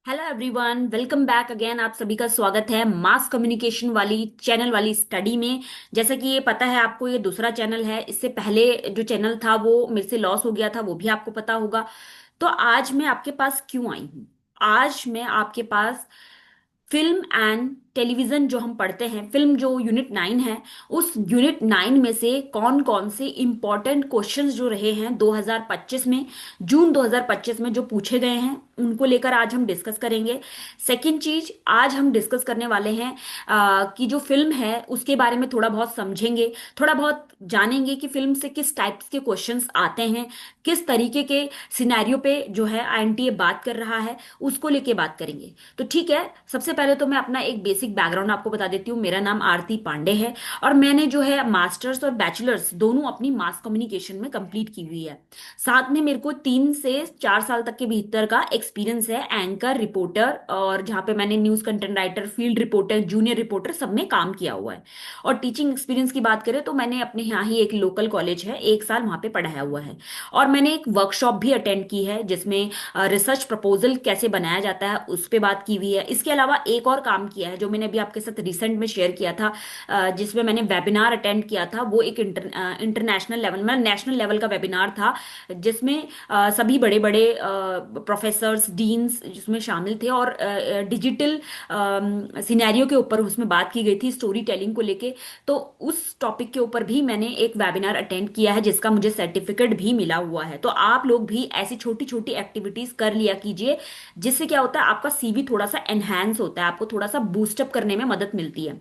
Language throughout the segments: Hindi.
Hello everyone, welcome back again. आप सभी का स्वागत है मास कम्युनिकेशन वाली चैनल वाली स्टडी में। जैसा कि ये पता है आपको, ये दूसरा चैनल है। इससे पहले जो चैनल था वो मेरे से लॉस हो गया था, वो भी आपको पता होगा। तो आज मैं आपके पास क्यों आई हूँ? आज मैं आपके पास फिल्म एंड टेलीविजन जो हम पढ़ते हैं, फिल्म जो यूनिट 9 है, उस यूनिट 9 में से कौन कौन से इंपॉर्टेंट क्वेश्चंस जो रहे हैं 2025 में, जून 2025 में जो पूछे गए हैं, उनको लेकर आज हम डिस्कस करेंगे। सेकंड चीज, आज हम डिस्कस करने वाले हैं कि जो फिल्म है उसके बारे में थोड़ा बहुत समझेंगे, थोड़ा बहुत जानेंगे कि फिल्म से किस टाइप्स के क्वेश्चंस आते हैं, किस तरीके के सिनेरियो पे जो है आईएनटीए बात कर रहा है, उसको लेके बात करेंगे। तो ठीक है, सबसे पहले तो मैं अपना एक बेसिक बैकग्राउंड आपको बता देती हूँ। मेरा नाम आरती पांडे है और मैंने जो है मास्टर्स और बैचलर्स दोनों अपनी मास कम्युनिकेशन में कंप्लीट की हुई है। साथ में मेरे को 3 से 4 साल तक के भीतर का एक्सपीरियंस है एंकर, रिपोर्टर, और जहाँ पे मैंने news content writer, field reporter, junior reporter सब में काम किया हुआ है। और टीचिंग एक्सपीरियंस की बात करें तो मैंने अपने यहाँ ही एक लोकल कॉलेज है, 1 साल वहाँ पे पढ़ाया हुआ है। और मैंने एक वर्कशॉप भी अटेंड की है जिसमें रिसर्च प्रपोजल कैसे बनाया जाता है उस पे बात की हुई है। इसके अलावा एक और काम किया है जो मैंने अभी आपके साथ रिसेंट में शेयर किया था, जिसमें मैंने वेबिनार अटेंड किया था। वो एक इंटरनेशनल लेवल में, नेशनल लेवल का वेबिनार था, जिसमें सभी बड़े बड़े प्रोफेसर्स, डीन्स जिसमें शामिल थे। और डिजिटल सिनेरियो के ऊपर उसमें बात की गई थी, स्टोरी टेलिंग को लेके। तो उस टॉपिक के ऊपर भी मैंने एक वेबिनार अटेंड किया है जिसका मुझे सर्टिफिकेट भी मिला हुआ है। तो आप लोग भी ऐसी छोटी छोटी एक्टिविटीज कर लिया कीजिए, जिससे क्या होता है, आपका सीवी थोड़ा सा एनहांस होता है, आपको थोड़ा सा बूस्टअप करने में मदद मिलती है।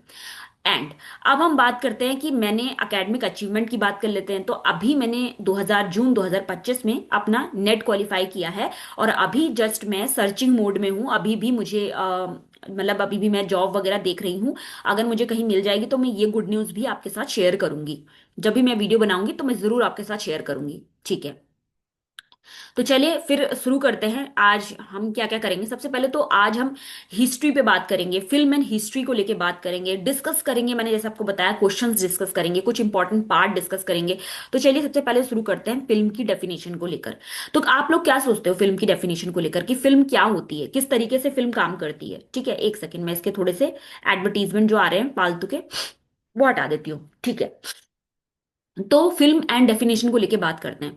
एंड अब हम बात करते हैं कि मैंने एकेडमिक अचीवमेंट की बात कर लेते हैं। तो अभी मैंने 2000 जून 2025 में अपना नेट क्वालिफाई किया है और अभी जस्ट मैं सर्चिंग मोड में हूँ। अभी भी मुझे मतलब अभी भी मैं जॉब वगैरह देख रही हूँ। अगर मुझे कहीं मिल जाएगी तो मैं ये गुड न्यूज़ भी आपके साथ शेयर करूंगी। जब भी मैं वीडियो बनाऊंगी तो मैं जरूर आपके साथ शेयर करूंगी, ठीक है? तो चलिए फिर शुरू करते हैं। आज हम क्या क्या करेंगे? सबसे पहले तो आज हम हिस्ट्री पे बात करेंगे, फिल्म एंड हिस्ट्री को लेके बात करेंगे, डिस्कस करेंगे। मैंने जैसे आपको बताया, क्वेश्चंस डिस्कस करेंगे, कुछ इंपॉर्टेंट पार्ट डिस्कस करेंगे। तो चलिए सबसे पहले शुरू करते हैं फिल्म की डेफिनेशन को लेकर। तो आप लोग क्या सोचते हो फिल्म की डेफिनेशन को लेकर, कि फिल्म क्या होती है, किस तरीके से फिल्म काम करती है? ठीक है, एक सेकेंड, मैं इसके थोड़े से एडवर्टीजमेंट जो आ रहे हैं फालतू के, वो हटा देती हूँ, ठीक है? तो फिल्म एंड डेफिनेशन को लेके बात करते हैं।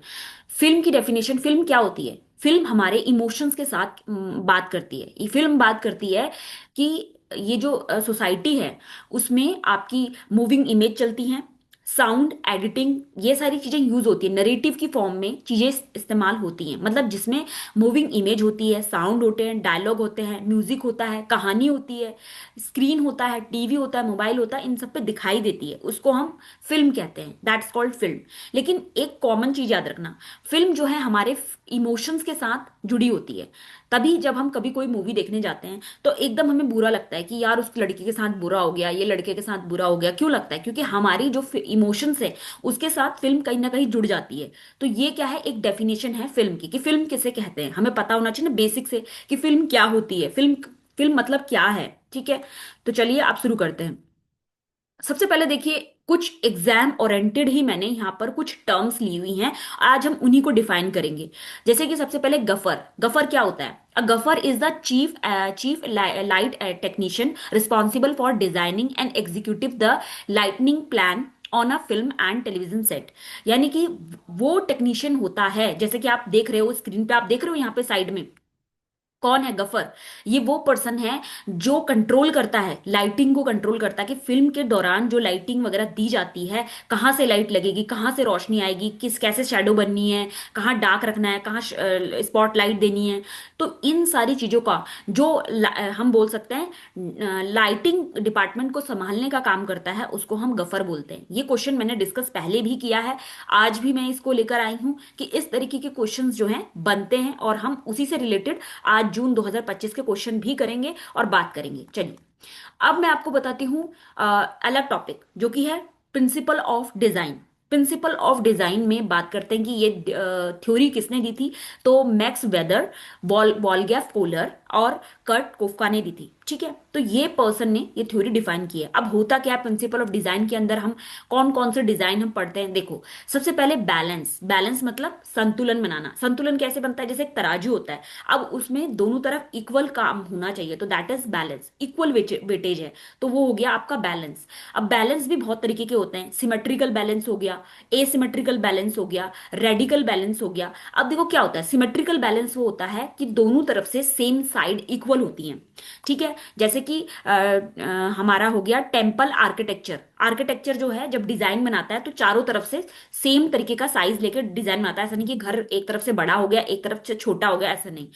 फिल्म की डेफिनेशन, फिल्म क्या होती है? फिल्म हमारे इमोशंस के साथ बात करती है। ये फिल्म बात करती है कि ये जो सोसाइटी है उसमें आपकी मूविंग इमेज चलती हैं, साउंड एडिटिंग, ये सारी चीजें यूज होती है, नरेटिव की फॉर्म में चीजें इस्तेमाल होती हैं। मतलब जिसमें मूविंग इमेज होती है, साउंड होते हैं, डायलॉग होते हैं, म्यूजिक होता है, कहानी होती है, स्क्रीन होता है, टीवी होता है, मोबाइल होता है, इन सब पे दिखाई देती है, उसको हम फिल्म कहते हैं। That's called film. लेकिन एक कॉमन चीज याद रखना, फिल्म जो है हमारे इमोशंस के साथ जुड़ी होती है। तभी जब हम कभी कोई मूवी देखने जाते हैं तो एकदम हमें बुरा लगता है कि यार उस लड़की के साथ बुरा हो गया, ये लड़के के साथ बुरा हो गया। क्यों लगता है? क्योंकि हमारी जो इमोशंस है उसके साथ फिल्म कहीं ना कहीं जुड़ जाती है। तो ये क्या है, एक डेफिनेशन है फिल्म की, कि फिल्म किसे कहते हैं। हमें पता होना चाहिए ना बेसिक से कि फिल्म क्या होती है, फिल्म फिल्म मतलब क्या है, ठीक है? तो चलिए आप शुरू करते हैं। सबसे पहले देखिए, कुछ एग्जाम ओरिएंटेड ही मैंने यहाँ पर कुछ टर्म्स ली हुई हैं, आज हम उन्हीं को डिफाइन करेंगे। जैसे कि सबसे पहले गफर। गफर क्या होता है? A gaffer is the chief light technician responsible for designing and executive the lightning plan on a film and television set. यानी कि वो टेक्नीशियन होता है, जैसे कि आप देख रहे हो स्क्रीन पे, आप देख रहे हो यहाँ पे साइड में, कौन है गफर? ये वो पर्सन है जो कंट्रोल करता है, लाइटिंग को कंट्रोल करता है, कि फिल्म के दौरान जो लाइटिंग वगैरह दी जाती है, कहाँ से लाइट लगेगी, कहाँ से रोशनी आएगी, किस कैसे शैडो बननी है, कहाँ डार्क रखना है, कहाँ स्पॉट लाइट देनी है। तो इन सारी चीजों का जो हम बोल सकते हैं लाइटिंग डिपार्टमेंट को संभालने का काम करता है, उसको हम गफर बोलते हैं। ये क्वेश्चन मैंने डिस्कस पहले भी किया है, आज भी मैं इसको लेकर आई हूं कि इस तरीके के क्वेश्चंस जो हैं बनते हैं, और हम उसी से रिलेटेड आज जून 2025 के क्वेश्चन भी करेंगे और बात करेंगे। चलिए अब मैं आपको बताती हूं अलग टॉपिक, जो कि है principle of design. Principle of design में बात करते हैं कि ये थ्योरी किसने दी थी? तो मैक्स वेदर, वॉल्गैफ पोलर और कर्ट कोफका ने दी थी, ठीक है? तो ये पर्सन ने ये थ्योरी डिफाइन की है। अब होता क्या है प्रिंसिपल ऑफ डिजाइन के अंदर, हम कौन कौन से डिजाइन हम पढ़ते हैं, देखो। सबसे पहले बैलेंस, बैलेंस मतलब संतुलन बनाना। संतुलन कैसे बनता है, जैसे एक तराजू होता है, अब उसमें दोनों तरफ इक्वल काम होना चाहिए, तो that is balance, equal weightage है, तो वो हो गया आपका बैलेंस। अब बैलेंस भी बहुत तरीके के होते हैं, सिमेट्रिकल बैलेंस हो गया, एसिमेट्रिकल बैलेंस हो गया, रेडिकल बैलेंस हो गया। अब देखो क्या होता है, सिमेट्रिकल बैलेंस वो होता है कि दोनों तरफ से सेम साइड इक्वल होती हैं, ठीक है। जैसे कि हमारा हो गया टेम्पल आर्किटेक्चर। आर्किटेक्चर जो है जब डिजाइन बनाता है तो चारों तरफ से सेम तरीके का साइज लेकर डिजाइन बनाता है, ऐसा नहीं कि घर एक तरफ से बड़ा हो गया एक तरफ से छोटा हो गया, ऐसा नहीं।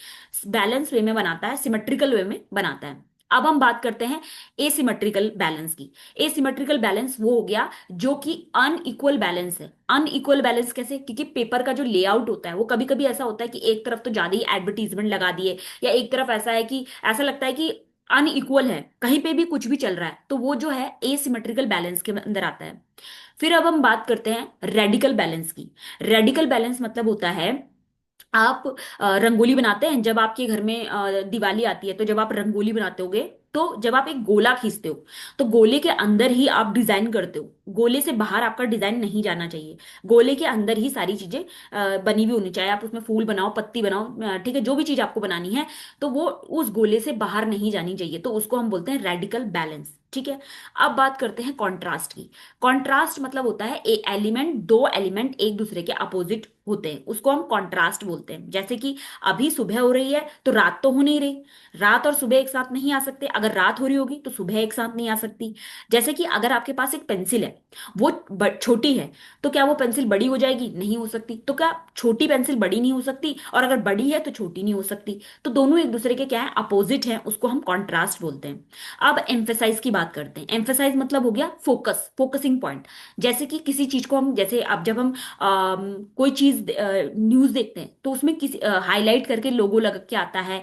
बैलेंस वे में बनाता है, सिमेट्रिकल वे में बनाता है। अब हम बात करते हैं एसिमेट्रिकल बैलेंस की। एसिमेट्रिकल बैलेंस वो हो गया जो कि अनइक्वल बैलेंस है। अनइक्वल बैलेंस कैसे, क्योंकि पेपर का जो लेआउट होता है वो कभी कभी ऐसा होता है कि एक तरफ तो ज्यादा ही एडवर्टीजमेंट लगा दिए, या एक तरफ ऐसा है कि ऐसा लगता है कि अनइक्वल है, कहीं पे भी कुछ भी चल रहा है, तो वो जो है एसिमेट्रिकल बैलेंस के अंदर आता है। फिर अब हम बात करते हैं रेडिकल बैलेंस की। रेडिकल बैलेंस मतलब होता है, आप रंगोली बनाते हैं, जब आपके घर में दिवाली आती है तो जब आप रंगोली बनाते होगे, तो जब आप एक गोला खींचते हो तो गोले के अंदर ही आप डिजाइन करते हो, गोले से बाहर आपका डिजाइन नहीं जाना चाहिए। गोले के अंदर ही सारी चीजें बनी हुई होनी चाहिए, आप उसमें फूल बनाओ, पत्ती बनाओ, ठीक है, जो भी चीज आपको बनानी है, तो वो उस गोले से बाहर नहीं जानी चाहिए, तो उसको हम बोलते हैं रेडिकल बैलेंस, ठीक है। अब बात करते हैं कॉन्ट्रास्ट की। कॉन्ट्रास्ट मतलब होता है ए एलिमेंट, दो एलिमेंट एक दूसरे के अपोजिट होते हैं, उसको हम कॉन्ट्रास्ट बोलते हैं। जैसे कि अभी सुबह हो रही है तो रात तो हो नहीं रही, रात और सुबह एक साथ नहीं आ सकते, अगर रात हो रही होगी तो सुबह एक साथ नहीं आ सकती। जैसे कि अगर आपके पास एक पेंसिल है, वो छोटी है, तो क्या वो पेंसिल बड़ी हो जाएगी, नहीं हो सकती। तो क्या छोटी पेंसिल बड़ी नहीं हो सकती, और अगर बड़ी है तो छोटी नहीं हो सकती, तो दोनों एक दूसरे के क्या है, अपोजिट है, उसको हम कॉन्ट्रास्ट बोलते हैं। अब एम्फेसाइज की बात करते हैं। एम्फेसाइज मतलब हो गया फोकस, फोकसिंग पॉइंट। जैसे कि किसी चीज को हम, जैसे अब जब हम कोई चीज न्यूज देखते हैं तो उसमें किसी हाईलाइट करके लोगो लग के आता है,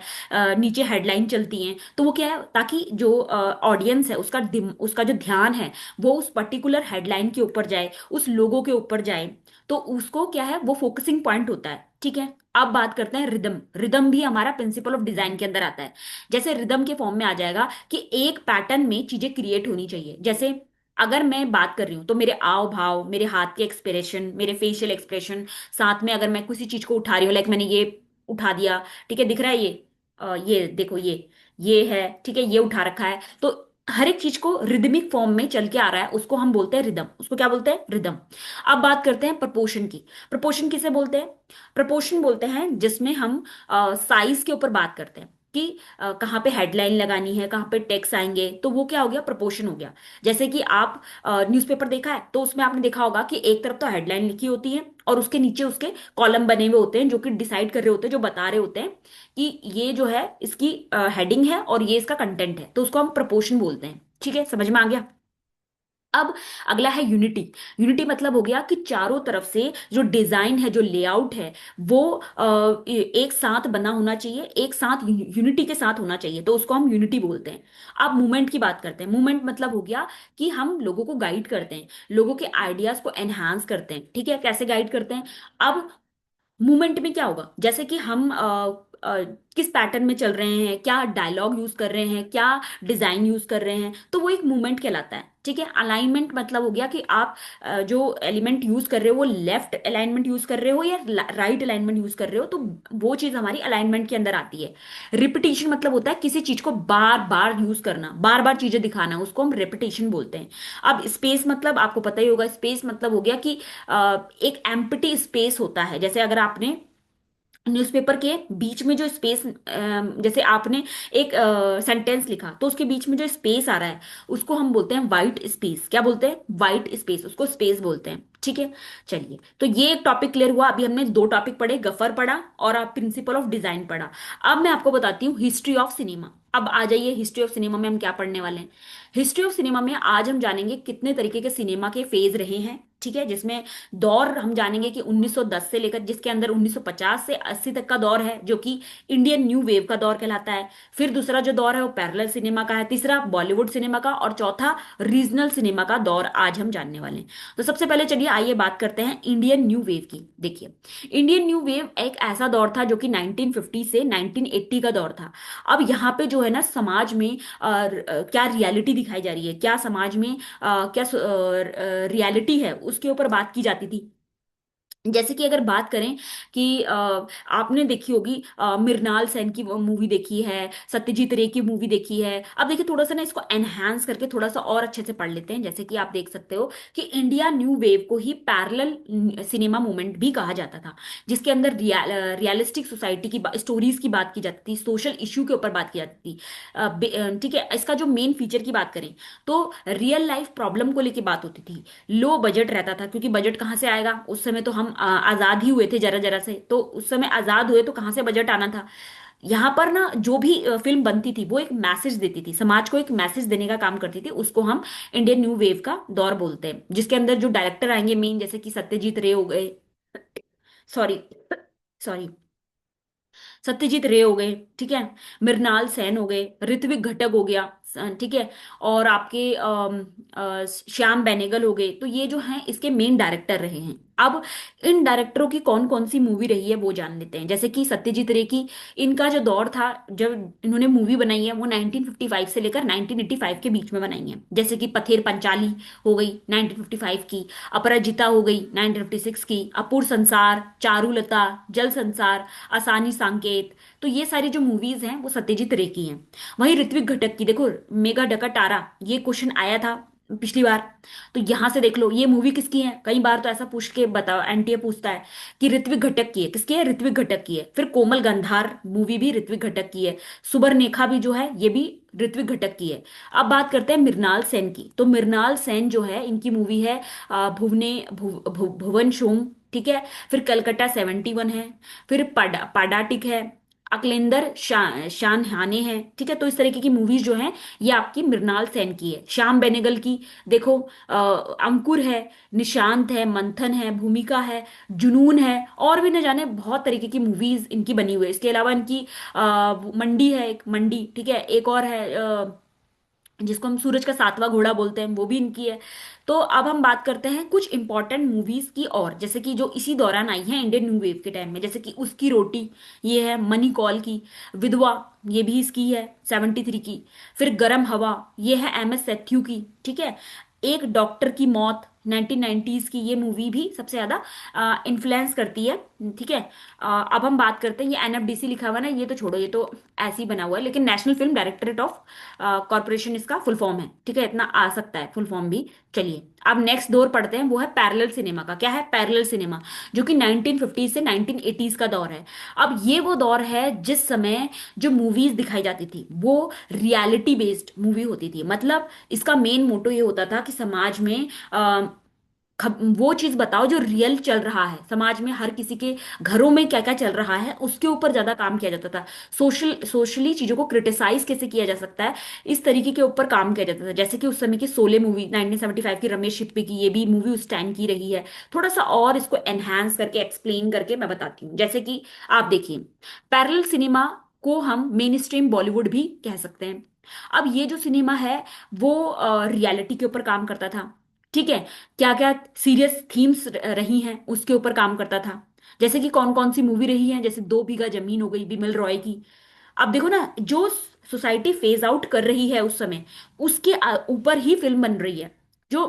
नीचे हेडलाइन चलती हैं, तो वो क्या है, ताकि जो ऑडियंस है उसका उसका जो ध्यान है वो उस पर्टिकुलर हेडलाइन के ऊपर जाए, उस लोगो के ऊपर जाए, तो उसको क्या है, वो फोकसिंग पॉइंट होता है, ठीक है। अब बात करते हैं रिदम। रिदम भी हमारा प्रिंसिपल ऑफ डिजाइन के अंदर आता है। जैसे रिदम के फॉर्म में आ जाएगा कि एक पैटर्न में चीजें क्रिएट होनी चाहिए। जैसे अगर मैं बात कर रही हूं तो मेरे आव भाव, मेरे हाथ के एक्सप्रेशन, मेरे फेशियल एक्सप्रेशन, साथ में अगर मैं किसी चीज को उठा रही हूँ, लाइक मैंने ये उठा दिया, ठीक है, दिख रहा है ये, ये देखो, ये है, ठीक है, ये उठा रखा है, तो हर एक चीज को रिदमिक फॉर्म में चल के आ रहा है, उसको हम बोलते हैं रिदम, उसको क्या बोलते हैं, रिदम। अब बात करते हैं प्रपोर्शन की। प्रपोर्शन किसे बोलते हैं, प्रपोर्शन बोलते हैं जिसमें हम साइज के ऊपर बात करते हैं कि कहाँ पे हेडलाइन लगानी है, कहाँ पे टेक्स्ट आएंगे, तो वो क्या हो गया, प्रपोर्शन हो गया। जैसे कि आप न्यूज़पेपर देखा है तो उसमें आपने देखा होगा कि एक तरफ तो हेडलाइन लिखी होती है और उसके नीचे उसके कॉलम बने हुए होते हैं जो कि डिसाइड कर रहे होते हैं, जो बता रहे होते हैं कि ये जो है इसकी हेडिंग है और ये इसका कंटेंट है, तो उसको हम प्रपोर्शन बोलते हैं, ठीक है, समझ में आ गया। अब अगला है यूनिटी। यूनिटी मतलब हो गया कि चारों तरफ से जो डिजाइन है, जो लेआउट है, वो एक साथ बना होना चाहिए, एक साथ यूनिटी के साथ होना चाहिए, तो उसको हम यूनिटी बोलते हैं। अब मूवमेंट की बात करते हैं। मूवमेंट मतलब हो गया कि हम लोगों को गाइड करते हैं, लोगों के आइडियाज को एनहांस करते हैं, ठीक है, कैसे गाइड करते हैं। अब मूवमेंट में क्या होगा, जैसे कि हम किस पैटर्न में चल रहे हैं, क्या डायलॉग यूज कर रहे हैं, क्या डिजाइन यूज कर रहे हैं, तो वो एक मूवमेंट कहलाता है, ठीक है। अलाइनमेंट मतलब हो गया कि आप जो एलिमेंट यूज कर रहे हो वो लेफ्ट अलाइनमेंट यूज कर रहे हो या राइट अलाइनमेंट यूज कर रहे हो, तो वो चीज हमारी अलाइनमेंट के अंदर आती है। रिपीटिशन मतलब होता है किसी चीज को बार बार यूज करना, बार बार चीजें दिखाना, उसको हम रिपीटिशन बोलते हैं। अब स्पेस मतलब आपको पता ही होगा, स्पेस मतलब हो गया कि एक एम्प्टी स्पेस होता है। जैसे अगर आपने न्यूज़पेपर के बीच में जो स्पेस, जैसे आपने एक सेंटेंस लिखा तो उसके बीच में जो स्पेस आ रहा है उसको हम बोलते हैं वाइट स्पेस। क्या बोलते हैं, वाइट स्पेस, उसको स्पेस बोलते हैं, ठीक है। चलिए, तो ये एक टॉपिक क्लियर हुआ। अभी हमने दो टॉपिक पढ़े, गफर पढ़ा और प्रिंसिपल ऑफ डिजाइन पढ़ा। अब मैं आपको बताती हूँ हिस्ट्री ऑफ सिनेमा। अब आ जाइए, हिस्ट्री ऑफ सिनेमा में हम क्या पढ़ने वाले हैं। हिस्ट्री ऑफ सिनेमा में आज हम जानेंगे कितने तरीके के सिनेमा के फेज रहे हैं, ठीक है, जिसमें दौर हम जानेंगे कि 1910 से लेकर, जिसके अंदर 1950 से 80 तक का दौर है जो कि इंडियन न्यू वेव का दौर कहलाता है। फिर दूसरा जो दौर है वो पैरेलल सिनेमा का है, तीसरा बॉलीवुड सिनेमा का, और चौथा रीजनल सिनेमा का दौर आज हम जानने वाले हैं। तो सबसे पहले चलिए आइए बात करते हैं इंडियन न्यू वेव की। देखिए, इंडियन न्यू वेव एक ऐसा दौर था जो कि 1950 से 1980 का दौर था। अब यहाँ पे जो जो है ना समाज में क्या रियलिटी दिखाई जा रही है, क्या समाज में क्या रियलिटी है, उसके ऊपर बात की जाती थी। जैसे कि अगर बात करें कि आपने देखी होगी मृणाल सेन की मूवी देखी है, सत्यजीत रे की मूवी देखी है। अब देखिए थोड़ा सा ना इसको एनहांस करके थोड़ा सा और अच्छे से पढ़ लेते हैं। जैसे कि आप देख सकते हो कि इंडिया न्यू वेव को ही पैरेलल सिनेमा मूवमेंट भी कहा जाता था, जिसके अंदर रियलिस्टिक सोसाइटी की स्टोरीज की बात की जाती थी, सोशल इश्यू के ऊपर बात की जाती थी। ठीक है, इसका जो मेन फीचर की बात करें तो रियल लाइफ प्रॉब्लम को लेके बात होती थी। लो बजट रहता था, क्योंकि बजट कहाँ से आएगा, उस समय तो हम आजाद ही हुए थे जरा जरा से, तो उस समय आजाद हुए तो कहाँ से बजट आना था। यहाँ पर ना जो भी फिल्म बनती थी वो एक मैसेज देती थी, समाज को एक मैसेज देने का काम करती थी, उसको हम इंडियन न्यू वेव का दौर बोलते हैं। जिसके अंदर जो डायरेक्टर आएंगे मेन, जैसे कि सत्यजीत रे हो गए, सॉरी सॉरी सत्यजीत रे हो गए, ठीक है, मृणाल सेन हो गए, ऋत्विक घटक हो गया, ठीक है, और आपके श्याम बेनेगल हो गए। तो ये जो हैं इसके मेन डायरेक्टर रहे हैं। अब इन डायरेक्टरों की कौन कौन सी मूवी रही है वो जान लेते हैं। जैसे कि सत्यजीत रे की, इनका जो दौर था जब इन्होंने मूवी बनाई है वो 1955 से लेकर 1985 के बीच में बनाई है। जैसे कि पथेर पंचाली हो गई 1955 की, अपराजिता हो गई 1956 की, अपूर संसार, चारुलता, जल संसार, आसानी सांकेत। तो ये सारी जो मूवीज हैं वो सत्यजीत रे की हैं। वहीं ऋत्विक घटक की देखो, मेगा डका टारा, ये क्वेश्चन आया था पिछली बार, तो यहां से देख लो ये मूवी किसकी है। कई बार तो ऐसा पूछ के बताओ, एनटीए पूछता है कि ऋत्विक घटक की है, किसकी है, ऋत्विक घटक की है। फिर कोमल गंधार मूवी भी ऋत्विक घटक की है, सुबरनेखा भी जो है ये भी ऋत्विक घटक की है। अब बात करते हैं मृणाल सेन की। तो मृणाल सेन जो है इनकी मूवी है भुवन शोम, ठीक है, फिर कलकत्ता 71 है, फिर पाडाटिक है, अकलेंदर शानहाने हैं, ठीक है। तो इस तरीके की मूवीज जो हैं ये आपकी मृणाल सेन की है। श्याम बेनेगल की देखो, अंकुर है, निशांत है, मंथन है, भूमिका है, जुनून है, और भी न जाने बहुत तरीके की मूवीज इनकी बनी हुई है। इसके अलावा इनकी मंडी है, एक मंडी, ठीक है, एक और है जिसको हम सूरज का सातवां घोड़ा बोलते हैं, वो भी इनकी है। तो अब हम बात करते हैं कुछ इंपॉर्टेंट मूवीज की, और जैसे कि जो इसी दौरान आई है इंडियन न्यू वेव के टाइम में। जैसे कि उसकी रोटी, ये है मनी कॉल की, विधवा, ये भी इसकी है 73 की, फिर गरम हवा, ये है एम एस सेथ्यू की, ठीक है, एक डॉक्टर की मौत 1990s की, ये मूवी भी सबसे ज्यादा इन्फ्लुएंस करती है, ठीक है। अब हम बात करते हैं, ये एनएफडीसी लिखा हुआ है ना, ये तो छोड़ो, ये तो ऐसे ही बना हुआ है, लेकिन national film directorate of corporation इसका फुल फॉर्म है, ठीक है, इतना आ सकता है फुल फॉर्म भी। चलिए अब नेक्स्ट दौर पढ़ते हैं, वो है पैरेलल सिनेमा का। क्या है पैरेलल सिनेमा? जो कि 1950 से 1980s का दौर है। अब ये वो दौर है जिस समय जो मूवीज दिखाई जाती थी वो रियलिटी बेस्ड मूवी होती थी। मतलब इसका मेन मोटो ये होता था कि समाज में वो चीज बताओ जो रियल चल रहा है, समाज में हर किसी के घरों में क्या क्या चल रहा है उसके ऊपर ज्यादा काम किया जाता था। सोशली चीजों को क्रिटिसाइज कैसे किया जा सकता है, इस तरीके के ऊपर काम किया जाता था। जैसे कि उस समय की शोले मूवी 1975 की, रमेश सिप्पी की, ये भी मूवी उस टाइम की रही है। थोड़ा सा और इसको एनहांस करके एक्सप्लेन करके मैं बताती हूँ। जैसे कि आप देखिए, पैरेलल सिनेमा को हम मेन स्ट्रीम बॉलीवुड भी कह सकते हैं। अब ये जो सिनेमा है वो रियलिटी के ऊपर काम करता था, ठीक है, क्या क्या सीरियस थीम्स रही हैं उसके ऊपर काम करता था। जैसे कि कौन कौन सी मूवी रही है, जैसे 2 बीघा जमीन हो गई बिमल रॉय की। अब देखो ना, जो सोसाइटी फेज आउट कर रही है उस समय, उसके ऊपर ही फिल्म बन रही है। जो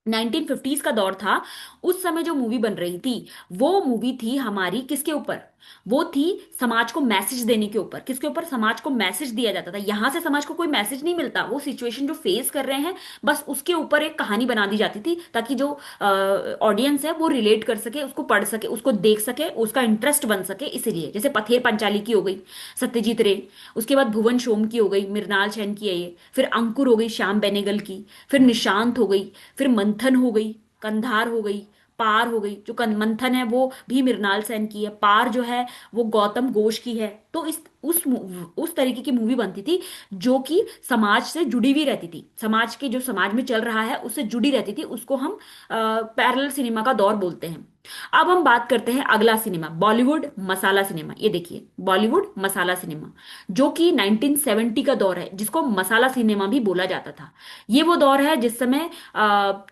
1950s का दौर था, उस समय जो मूवी बन रही थी वो मूवी थी हमारी किसके ऊपर? वो थी समाज को मैसेज देने के ऊपर। किसके ऊपर? समाज को मैसेज दिया जाता था। यहां से समाज को कोई मैसेज नहीं मिलता, वो सिचुएशन जो फेस कर रहे हैं बस उसके ऊपर एक कहानी बना दी जाती थी, ताकि जो ऑडियंस है वो रिलेट कर सके, उसको पढ़ सके, उसको देख सके, उसका इंटरेस्ट बन सके। इसीलिए जैसे पथेर पंचाली की हो गई सत्यजीत रे, उसके बाद भुवन शोम की हो गई, मृणाल सेन की है ये, फिर अंकुर हो गई श्याम बेनेगल की, फिर निशांत हो गई, फिर मंथन हो गई, कंधार हो गई, पार हो गई। जो मंथन है वो भी मृणाल सेन की है, पार जो है वो गौतम घोष की है। तो इस उस तरीके की मूवी बनती थी जो कि समाज से जुड़ी हुई रहती थी, समाज के जो समाज में चल रहा है उससे जुड़ी रहती थी। उसको हम पैरेलल सिनेमा का दौर बोलते हैं। अब हम बात करते हैं अगला सिनेमा, बॉलीवुड मसाला सिनेमा। ये देखिए, बॉलीवुड मसाला सिनेमा, जो कि 1970 का दौर है, जिसको मसाला सिनेमा भी बोला जाता था। ये वो दौर है जिस समय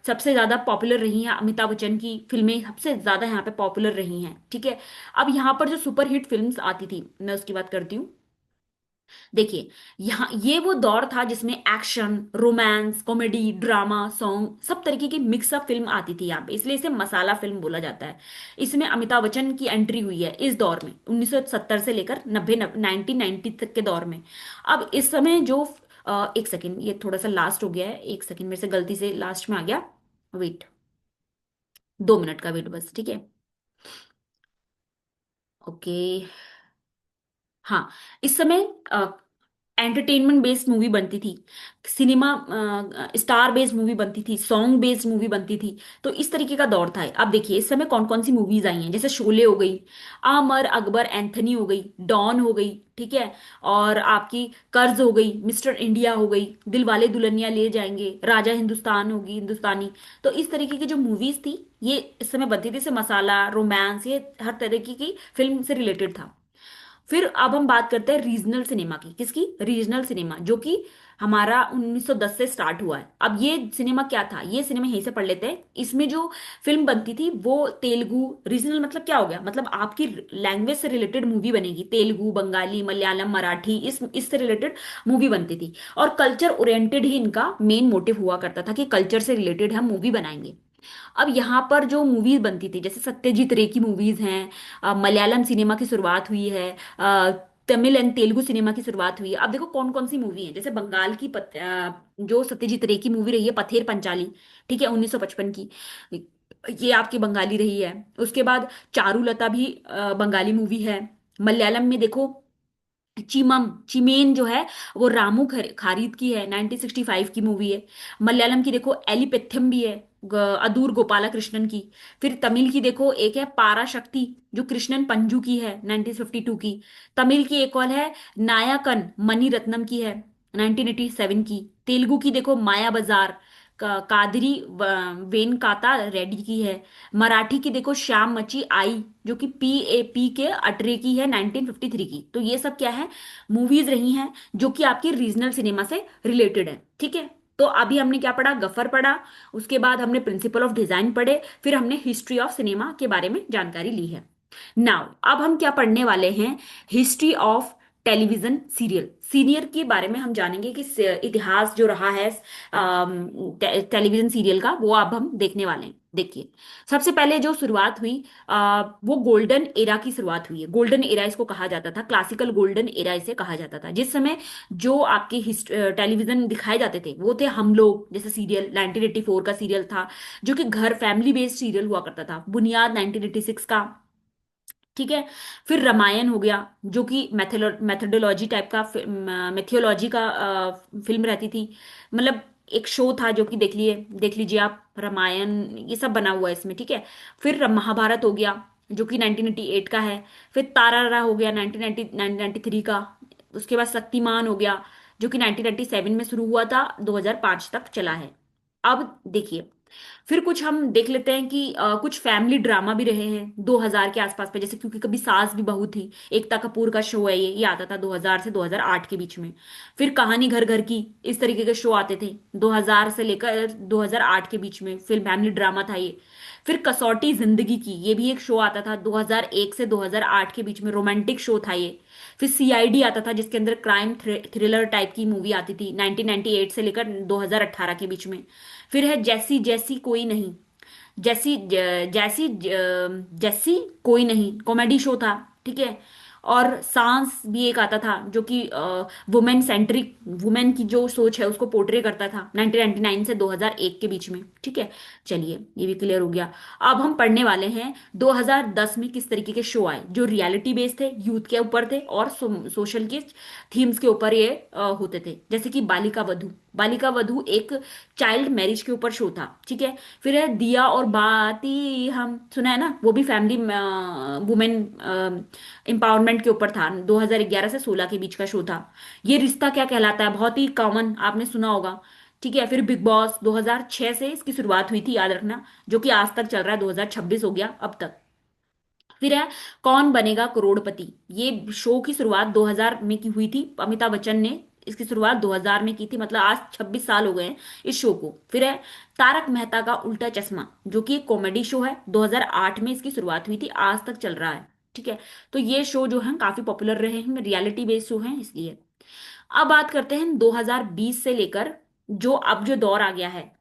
सबसे ज्यादा पॉपुलर रही हैं अमिताभ बच्चन की फिल्में, सबसे ज्यादा यहाँ पे पॉपुलर रही हैं, ठीक है। अब यहाँ पर जो सुपर हिट फिल्म्स आती थी मैं उसकी बात करती हूँ। देखिए, यहाँ ये वो दौर था जिसमें action, romance, comedy, drama, song, सब तरीके की मिक्सअप फिल्म आती थी यहाँ पे, इसलिए इसे मसाला फिल्म बोला जाता है। इसमें अमिताभ बच्चन की एंट्री हुई है इस दौर में, 1970 से लेकर 1990 तक के दौर में। अब इस समय जो एक सेकेंड, ये थोड़ा सा लास्ट हो गया है, एक सेकेंड, मेरे से गलती से लास्ट में आ गया। वेट, 2 मिनट का वेट बस, ठीक है। ओके। हाँ, इस समय एंटरटेनमेंट बेस्ड मूवी बनती थी, सिनेमा स्टार बेस्ड मूवी बनती थी, सॉन्ग बेस्ड मूवी बनती थी। तो इस तरीके का दौर था। अब देखिए इस समय कौन कौन सी मूवीज आई हैं, जैसे शोले हो गई, आमर अकबर एंथनी हो गई, डॉन हो गई, ठीक है, और आपकी कर्ज हो गई, मिस्टर इंडिया हो गई, दिलवाले दुल्हनिया ले जाएंगे, राजा हिंदुस्तान होगी, हिंदुस्तानी। तो इस तरीके की जो मूवीज थी ये इस समय बनती थी, जैसे मसाला, रोमांस, ये हर तरीके की फिल्म से रिलेटेड था। फिर अब हम बात करते हैं रीजनल सिनेमा की, किसकी, रीजनल सिनेमा, जो कि हमारा 1910 से स्टार्ट हुआ है। अब ये सिनेमा क्या था, ये सिनेमा यहीं से पढ़ लेते हैं। इसमें जो फिल्म बनती थी वो तेलुगु, रीजनल मतलब क्या हो गया, मतलब आपकी लैंग्वेज से रिलेटेड मूवी बनेगी, तेलुगु, बंगाली, मलयालम, मराठी, इस इससे रिलेटेड मूवी बनती थी। और कल्चर ओरिएंटेड ही इनका मेन मोटिव हुआ करता था कि कल्चर से रिलेटेड हम मूवी बनाएंगे। अब यहाँ पर जो मूवीज बनती थी, जैसे सत्यजीत रे की मूवीज हैं, मलयालम सिनेमा की शुरुआत हुई है, तमिल एंड तेलुगु सिनेमा की शुरुआत हुई है। अब देखो कौन कौन सी मूवी है, जैसे बंगाल की जो सत्यजीत रे की मूवी रही है पथेर पंचाली, ठीक है, 1955 की, ये आपकी बंगाली रही है। उसके बाद चारुलता भी बंगाली मूवी है। मलयालम में देखो चिमेन जो है वो रामू खारिद की है, 1965 की मूवी है। मलयालम की देखो एलिपेथम भी है, अदूर गोपाला कृष्णन की। फिर तमिल की देखो एक है पारा शक्ति, जो कृष्णन पंजू की है, 1952 की। तमिल की एक और है नायकन मणि रत्नम की है, 1987 की। तेलुगु की देखो माया बाजार, कादरी वेनकाता रेड्डी की है। मराठी की देखो श्याम मची आई, जो कि PAP के अटरे की है, 1953 की। तो ये सब क्या है, मूवीज रही हैं जो कि आपकी रीजनल सिनेमा से रिलेटेड है, ठीक है। तो अभी हमने क्या पढ़ा, गफर पढ़ा, उसके बाद हमने प्रिंसिपल ऑफ डिजाइन पढ़े, फिर हमने हिस्ट्री ऑफ सिनेमा के बारे में जानकारी ली है। नाउ अब हम क्या पढ़ने वाले हैं, history of television serial, senior के बारे में हम जानेंगे कि इतिहास जो रहा है टेलीविजन सीरियल का, वो अब हम देखने वाले हैं। देखिए, सबसे पहले जो शुरुआत हुई वो गोल्डन एरा की शुरुआत हुई है। गोल्डन एरा इसको कहा जाता था, क्लासिकल गोल्डन एरा इसे कहा जाता था, जिस समय जो आपके टेलीविजन दिखाए जाते थे वो थे हम लोग जैसे सीरियल, 1984 का सीरियल था, जो कि घर फैमिली बेस्ड सीरियल हुआ करता था। बुनियाद 1986 का, ठीक है। फिर रामायण हो गया, जो कि मेथोडोलॉजी टाइप का, मेथियोलॉजी का फिल्म रहती थी, मतलब एक शो था, जो कि देख लीजिए आप, रामायण ये सब बना हुआ है इसमें, ठीक है। फिर महाभारत हो गया, जो कि 1988 का है। फिर तारारा हो गया 1993 का। उसके बाद शक्तिमान हो गया, जो कि 1997 में शुरू हुआ था, 2005 तक चला है। अब देखिए, फिर कुछ हम देख लेते हैं कि कुछ फैमिली ड्रामा भी रहे हैं 2000 के आसपास पे, जैसे क्योंकि कभी सास भी बहू थी, एकता कपूर का शो है ये आता था 2000 से 2008 के बीच में। फिर कहानी घर घर की, इस तरीके के शो आते थे 2000 से लेकर 2008 के बीच में, फिर फैमिली ड्रामा था ये। फिर कसौटी जिंदगी की, ये भी एक शो आता था 2001 से 2008 के बीच में, रोमांटिक शो था ये। फिर CID आता था, जिसके अंदर क्राइम थ्रिलर टाइप की मूवी आती थी, 1998 से लेकर 2018 के बीच में। फिर है जैसी जैसी कोई नहीं, जैसी कोई नहीं, कॉमेडी शो था, ठीक है। और सांस भी एक आता था, जो कि वुमेन सेंट्रिक, वुमेन की जो सोच है उसको पोर्ट्रे करता था, 1999 से 2001 के बीच में, ठीक है। चलिए ये भी क्लियर हो गया। अब हम पढ़ने वाले हैं 2010 में किस तरीके के शो आए, जो रियलिटी बेस्ड थे, यूथ के ऊपर थे, और सोशल के थीम्स के ऊपर ये होते थे, जैसे कि बालिका वधू। बालिका वधू एक चाइल्ड मैरिज के ऊपर शो था, ठीक है। फिर है दिया और बाती हम, सुना है ना, वो भी फैमिली वुमेन एम्पावरमेंट के ऊपर था, 2011 से 16 के बीच का शो था। ये रिश्ता क्या कहलाता है, बहुत ही कॉमन, आपने सुना होगा, ठीक है। फिर बिग बॉस 2006 से इसकी शुरुआत हुई थी, याद रखना, जो कि आज तक चल रहा है, 2026 हो गया अब तक। फिर है कौन बनेगा करोड़पति, ये शो की शुरुआत 2000 में की हुई थी, अमिताभ बच्चन ने इसकी शुरुआत 2000 में की थी, मतलब आज 26 साल हो गए हैं इस शो को। फिर है तारक मेहता का उल्टा चश्मा, जो कि एक कॉमेडी शो है, 2008 में इसकी शुरुआत हुई थी, आज तक चल रहा है, ठीक है। तो ये शो जो है काफी पॉपुलर रहे हैं, रियलिटी बेस्ड शो है इसलिए। अब बात करते हैं 2020 से लेकर जो अब जो दौर आ गया है,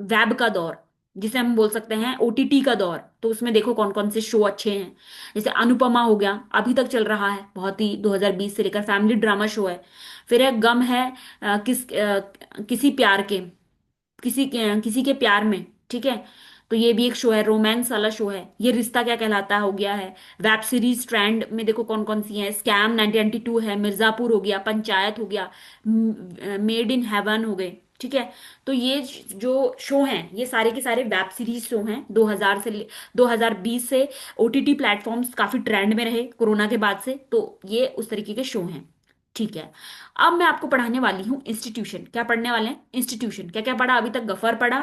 वेब का दौर, जिसे हम बोल सकते हैं ओटीटी का दौर। तो उसमें देखो कौन कौन से शो अच्छे हैं। जैसे अनुपमा हो गया, अभी तक चल रहा है, बहुत ही 2020 से लेकर फैमिली ड्रामा शो है। फिर है गम है, किसी प्यार के, किसी के प्यार में, ठीक है। तो ये भी एक शो है, रोमांस वाला शो है। ये रिश्ता क्या कहलाता हो गया है। वेब सीरीज ट्रेंड में देखो कौन कौन सी है, स्कैम 1992 है, मिर्जापुर हो गया, पंचायत हो गया, मेड इन हेवन हो गए, ठीक है। तो ये जो शो हैं ये सारे के सारे वेब सीरीज शो हैं 2020 से। ओटीटी प्लेटफॉर्म्स काफी ट्रेंड में रहे कोरोना के बाद से, तो ये उस तरीके के शो हैं, ठीक है। अब मैं आपको पढ़ाने वाली हूँ इंस्टीट्यूशन। क्या पढ़ने वाले हैं? इंस्टीट्यूशन। क्या क्या पढ़ा अभी तक? गफर पढ़ा,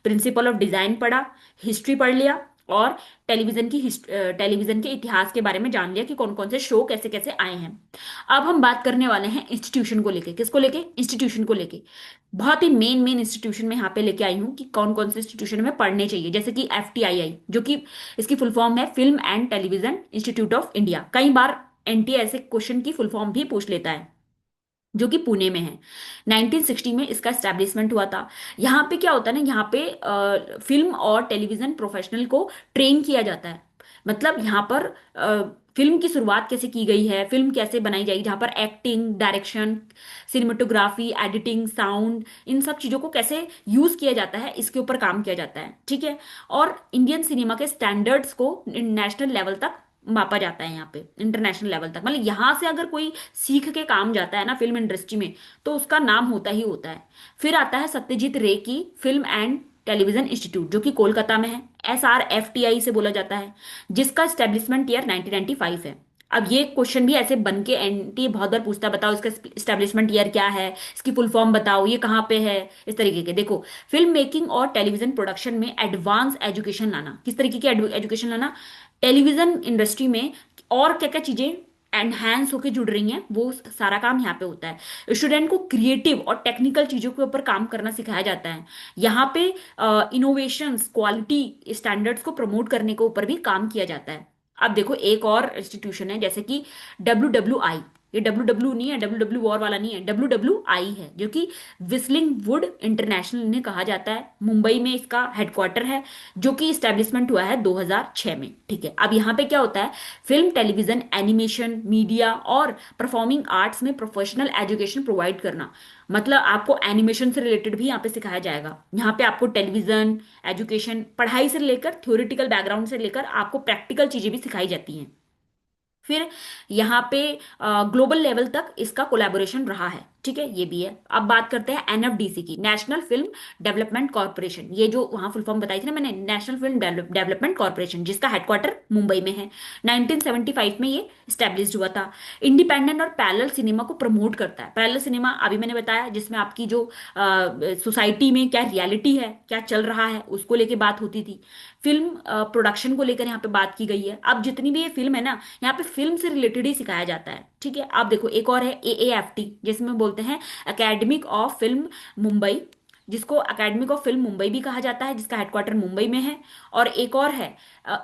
प्रिंसिपल ऑफ डिजाइन पढ़ा, हिस्ट्री पढ़ लिया, और टेलीविजन के इतिहास के बारे में जान लिया कि कौन कौन से शो कैसे कैसे आए हैं। अब हम बात करने वाले हैं इंस्टीट्यूशन को लेके। किसको लेके? इंस्टीट्यूशन को लेके। बहुत ही मेन मेन इंस्टीट्यूशन में यहाँ पे लेके आई हूँ कि कौन कौन से इंस्टीट्यूशन में पढ़ने चाहिए। जैसे कि FTII, जो कि इसकी फुल फॉर्म है film and television institute of India. कई बार एनटीए ऐसे क्वेश्चन की फुल फॉर्म भी पूछ लेता है, जो कि पुणे में है। 1960 में इसका एस्टेब्लिशमेंट हुआ था। यहाँ पे क्या होता है ना, यहाँ पे फिल्म और टेलीविजन प्रोफेशनल को ट्रेन किया जाता है। मतलब यहाँ पर फिल्म की शुरुआत कैसे की गई है, फिल्म कैसे बनाई जाएगी, जहाँ पर acting, direction, cinematography, editing, sound, इन सब चीजों को कैसे यूज किया जाता है, इसके ऊपर काम किया जाता है, ठीक है। और इंडियन सिनेमा के स्टैंडर्ड्स को नेशनल लेवल तक मापा जाता है, यहाँ पे इंटरनेशनल लेवल तक। मतलब यहाँ से अगर कोई सीख के काम जाता है ना फिल्म इंडस्ट्री में, तो उसका नाम होता ही होता है। फिर आता है सत्यजीत रे की फिल्म एंड टेलीविजन इंस्टीट्यूट, जो कि कोलकाता में है। SRFTI से बोला जाता है, जिसका स्टेब्लिशमेंट ईयर 1995 है। अब ये क्वेश्चन भी ऐसे बन के एनटी बहुत बार पूछता है, बताओ इसका स्टेब्लिशमेंट ईयर क्या है, इसकी फुल फॉर्म बताओ, ये कहाँ पे है, इस तरीके के। देखो, फिल्म मेकिंग और टेलीविजन प्रोडक्शन में एडवांस एजुकेशन लाना। किस तरीके की एजुकेशन लाना? टेलीविजन इंडस्ट्री में और क्या क्या चीजें एनहांस होके जुड़ रही हैं, वो सारा काम यहाँ पे होता है। स्टूडेंट को क्रिएटिव और टेक्निकल चीजों के ऊपर काम करना सिखाया जाता है। यहाँ पे इनोवेशंस, क्वालिटी स्टैंडर्ड्स को प्रमोट करने के ऊपर भी काम किया जाता है। अब देखो एक और इंस्टीट्यूशन है, जैसे कि WWI। ये WW नहीं है, WW वॉर वाला नहीं है, WWI है, जो कि विस्लिंग वुड इंटरनेशनल इन्हें कहा जाता है। मुंबई में इसका हेडक्वार्टर है, जो कि स्टैब्लिशमेंट हुआ है 2006 में, ठीक है। अब यहाँ पे क्या होता है, फिल्म, टेलीविजन, एनिमेशन, मीडिया और परफॉर्मिंग आर्ट्स में प्रोफेशनल एजुकेशन प्रोवाइड करना। मतलब आपको एनिमेशन से रिलेटेड भी यहाँ पे सिखाया जाएगा। यहाँ पे आपको टेलीविजन एजुकेशन, पढ़ाई से लेकर, थ्योरेटिकल बैकग्राउंड से लेकर आपको प्रैक्टिकल चीजें भी सिखाई जाती हैं। फिर यहाँ पे ग्लोबल लेवल तक इसका कोलैबोरेशन रहा है, ठीक है, ये भी है। अब बात करते हैं NFDC की, नेशनल फिल्म डेवलपमेंट कॉर्पोरेशन। ये जो वहां फुल फॉर्म बताई थी ना मैंने, नेशनल फिल्म डेवलपमेंट कॉर्पोरेशन, जिसका हेडक्वार्टर मुंबई में है। 1975 में ये स्टैब्लिश हुआ था। इंडिपेंडेंट और पैरेलल सिनेमा को प्रमोट करता है। पैरेलल सिनेमा अभी मैंने बताया, जिसमें आपकी जो सोसाइटी में क्या रियलिटी है, क्या चल रहा है, उसको लेके बात होती थी। फिल्म प्रोडक्शन को लेकर यहाँ पे बात की गई है। अब जितनी भी ये फिल्म है ना, यहाँ पे फिल्म से रिलेटेड ही सिखाया जाता है, ठीक है। आप देखो एक और है AAFT, जिसमें बोलते हैं एकेडमिक ऑफ फिल्म मुंबई, जिसको एकेडमिक ऑफ फिल्म मुंबई भी कहा जाता है, जिसका हेडक्वार्टर मुंबई में है। और एक और है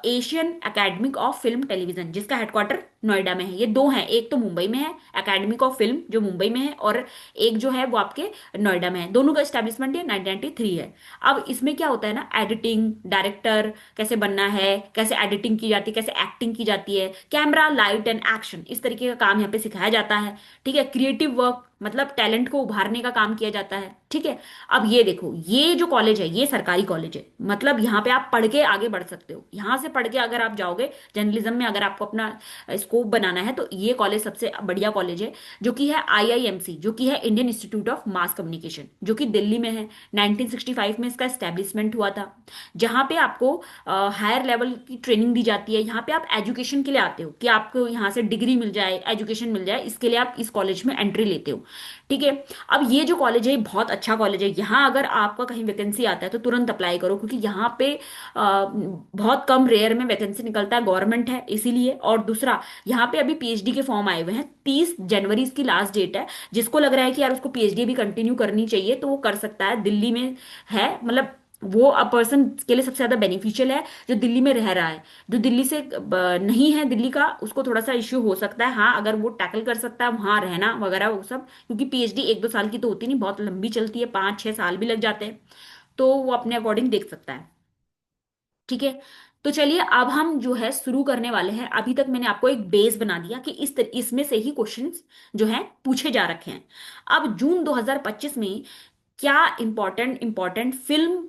Asian academic of film television, जिसका हेडक्वार्टर नोएडा में है। ये दो हैं, एक तो मुंबई में है एकेडमिक ऑफ फिल्म जो मुंबई में है, और एक जो है वो आपके नोएडा में है। दोनों का स्टैब्लिशमेंट ये 1993 है। अब इसमें क्या होता है ना, एडिटिंग, डायरेक्टर कैसे बनना है, कैसे एडिटिंग की जाती है, कैसे एक्टिंग की जाती है, कैमरा, लाइट एंड एक्शन, इस तरीके का काम यहाँ पे सिखाया जाता है, ठीक है। क्रिएटिव वर्क, मतलब टैलेंट को उभारने का काम किया जाता है, ठीक है। अब ये देखो, ये जो कॉलेज है ये सरकारी कॉलेज है। मतलब यहाँ पे आप पढ़ के आगे बढ़ सकते हो। यहाँ से पढ़ के अगर आप जाओगे जर्नलिज्म में, अगर आपको अपना स्कोप बनाना है, तो ये कॉलेज सबसे बढ़िया कॉलेज है, जो कि है IIMC, जो कि है Indian institute of mass communication, जो कि दिल्ली में है। 1965 में इसका स्टैब्लिशमेंट हुआ था। जहाँ पे आपको हायर लेवल की ट्रेनिंग दी जाती है। यहाँ पे आप एजुकेशन के लिए आते हो, कि आपको यहाँ से डिग्री मिल जाए, एजुकेशन मिल जाए, इसके लिए आप इस कॉलेज में एंट्री लेते हो, ठीक है। अब ये जो कॉलेज है बहुत अच्छा कॉलेज है। यहाँ अगर आपका कहीं वैकेंसी आता है तो तुरंत अप्लाई करो, क्योंकि यहाँ पे बहुत कम, रेयर में वैकेंसी निकलता है, गवर्नमेंट है इसीलिए। और दूसरा, यहाँ पे अभी PhD के फॉर्म आए हुए हैं। 30 जनवरी इसकी लास्ट डेट है। जिसको लग रहा है कि यार उसको PhD भी कंटिन्यू करनी चाहिए, तो वो कर सकता है। दिल्ली में है, मतलब वो पर्सन के लिए सबसे ज्यादा बेनिफिशियल है जो दिल्ली में रह रहा है। जो दिल्ली से नहीं है, दिल्ली का, उसको थोड़ा सा इश्यू हो सकता है, हाँ, अगर वो टैकल कर सकता है वहां रहना वगैरह वो सब, क्योंकि पीएचडी 1-2 साल की तो होती नहीं, बहुत लंबी चलती है, 5-6 साल भी लग जाते हैं। तो वो अपने अकॉर्डिंग देख सकता है। ठीक है। तो चलिए अब हम जो है शुरू करने वाले हैं। अभी तक मैंने आपको एक बेस बना दिया कि इसमें से ही क्वेश्चंस जो हैं पूछे जा रखे हैं। अब जून 2025 में क्या इंपॉर्टेंट इंपॉर्टेंट फिल्म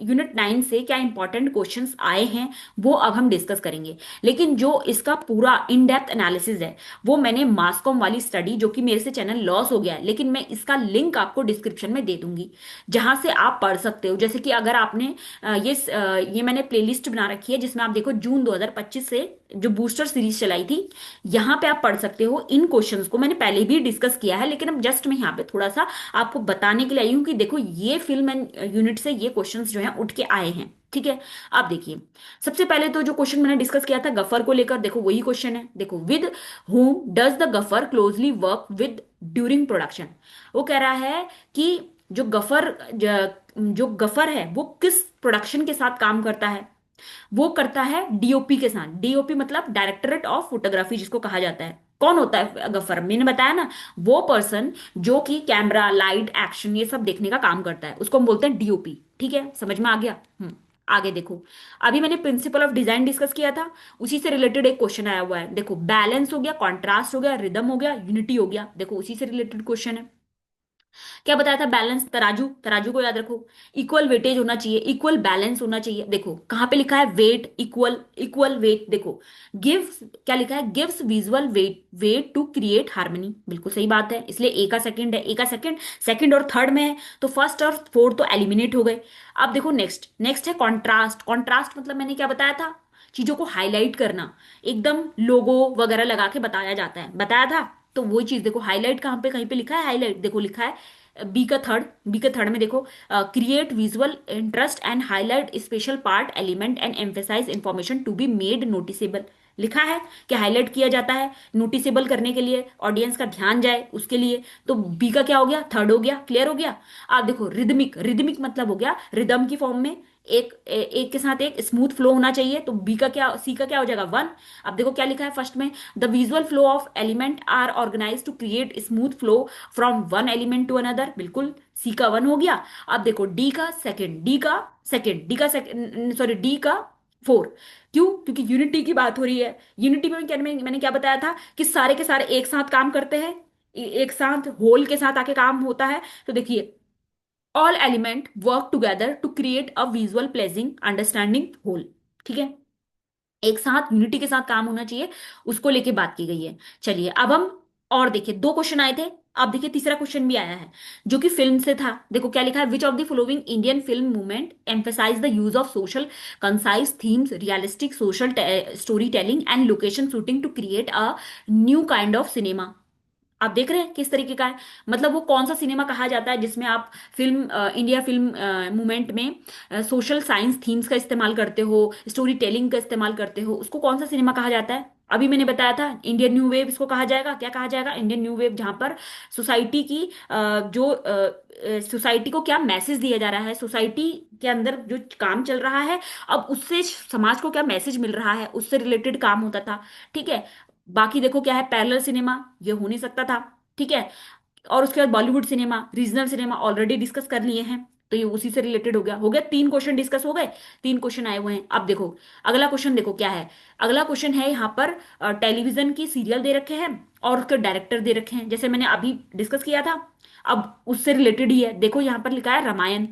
यूनिट 9 से क्या इंपॉर्टेंट क्वेश्चंस आए हैं वो अब हम डिस्कस करेंगे। लेकिन जो इसका पूरा इन डेप्थ एनालिसिस है वो मैंने मासकॉम वाली स्टडी, जो कि मेरे से चैनल लॉस हो गया है, लेकिन मैं इसका लिंक आपको डिस्क्रिप्शन में दे दूंगी, जहां से आप पढ़ सकते हो। जैसे कि अगर आपने ये मैंने प्लेलिस्ट बना रखी है जिसमें आप देखो जून 2025 से जो बूस्टर सीरीज चलाई थी, यहाँ पे आप पढ़ सकते हो। इन क्वेश्चंस को मैंने पहले भी डिस्कस किया है, लेकिन अब जस्ट मैं यहाँ पे थोड़ा सा आपको बताने के लिए आई हूँ कि देखो ये फिल्म एंड यूनिट से ये क्वेश्चंस जो हैं उठ के आए हैं। ठीक है। आप देखिए, सबसे पहले तो जो क्वेश्चन मैंने डिस्कस किया था गफर को लेकर, देखो वही क्वेश्चन है। देखो, with home does the Gruffudd closely work with during production. वो कह रहा है कि जो गफर है वो किस प्रोडक्शन के साथ काम करता है। वो करता है डीओपी के साथ। डीओपी मतलब डायरेक्टरेट ऑफ फोटोग्राफी जिसको कहा जाता है। कौन होता है गफर, मैंने बताया ना, वो पर्सन जो कि कैमरा, लाइट, एक्शन ये सब देखने का काम करता है, उसको हम बोलते हैं डीओपी। ठीक है, समझ में आ गया। आगे देखो, अभी मैंने प्रिंसिपल ऑफ डिजाइन डिस्कस किया था, उसी से रिलेटेड एक क्वेश्चन आया हुआ है। देखो, बैलेंस हो गया, कॉन्ट्रास्ट हो गया, रिदम हो गया, यूनिटी हो गया, देखो उसी से रिलेटेड क्वेश्चन है। क्या बताया था, बैलेंस, तराजू, तराजू को याद रखो। इक्वल वेटेज होना चाहिए, इक्वल बैलेंस होना चाहिए। देखो कहां पे लिखा है, वेट इक्वल, इक्वल वेट। देखो, गिव्स, क्या लिखा है, gives visual weight, weight to create harmony. बिल्कुल सही बात है, इसलिए ए का सेकंड है, ए का सेकंड, सेकंड और थर्ड में है, तो फर्स्ट और फोर्थ तो एलिमिनेट हो गए। अब देखो नेक्स्ट, नेक्स्ट है कॉन्ट्रास्ट। कॉन्ट्रास्ट मतलब मैंने क्या बताया था, चीजों को हाईलाइट करना, एकदम लोगो वगैरह लगा के बताया जाता है, बताया था। तो वही चीज देखो, हाईलाइट कहाँ पे, कहीं पे लिखा है हाईलाइट, देखो लिखा है बी का थर्ड में देखो, create visual interest and highlight special part element and emphasise information to be made noticeable. लिखा है कि हाईलाइट किया जाता है नोटिसेबल करने के लिए, ऑडियंस का ध्यान जाए उसके लिए। तो बी का क्या हो गया, थर्ड हो गया, क्लियर हो गया। आप देखो रिदमिक, रिदमिक मतलब हो गया रिदम की फॉर्म में, एक के साथ एक स्मूथ फ्लो होना चाहिए, तो बी का क्या, सी का क्या हो जाएगा, 1। अब देखो क्या लिखा है फर्स्ट में, the visual flow of element are organise to create smooth flow from one element to another, बिल्कुल सी का 1 हो गया। अब देखो डी का सेकंड, डी का सेकंड सॉरी डी का 4। क्यों, क्योंकि यूनिटी की बात हो रही है। यूनिटी में मैंने क्या बताया था कि सारे के सारे एक साथ काम करते हैं, एक साथ होल के साथ आके काम होता है। तो देखिए, all element work together to create a visual pleasing understanding whole. ठीक है, एक साथ यूनिटी के साथ काम होना चाहिए, उसको लेके बात की गई है। चलिए अब हम और देखिए, 2 क्वेश्चन आए थे, अब देखिए तीसरा क्वेश्चन भी आया है जो कि फिल्म से था। देखो क्या लिखा है, which of the following Indian film movement emphasise the use of social concise themes, realistic social story telling and location shooting to create a new kind of cinema. आप देख रहे हैं किस तरीके का है, मतलब वो कौन सा सिनेमा कहा जाता है जिसमें आप इंडिया फिल्म मूवमेंट में सोशल साइंस थीम्स का इस्तेमाल करते हो, स्टोरी टेलिंग का इस्तेमाल करते हो, उसको कौन सा सिनेमा कहा जाता है। अभी मैंने बताया था इंडियन न्यू वेव इसको कहा जाएगा। क्या कहा जाएगा, इंडियन न्यू वेव, जहां पर सोसाइटी की जो सोसाइटी को क्या मैसेज दिया जा रहा है, सोसाइटी के अंदर जो काम चल रहा है, अब उससे समाज को क्या मैसेज मिल रहा है, उससे रिलेटेड काम होता था। ठीक है। बाकी देखो क्या है, पैरेलल सिनेमा, ये हो नहीं सकता था। ठीक है। और उसके बाद Bollywood cinema, regional cinema already discuss कर लिए हैं, तो ये उसी से रिलेटेड हो गया। हो गया, 3 क्वेश्चन डिस्कस हो गए, 3 क्वेश्चन आए हुए हैं। अब देखो अगला क्वेश्चन, देखो क्या है, अगला क्वेश्चन है यहाँ पर टेलीविजन की सीरियल दे रखे हैं और उसके डायरेक्टर दे रखे हैं, जैसे मैंने अभी डिस्कस किया था, अब उससे रिलेटेड ही है। देखो यहाँ पर लिखा है रामायण,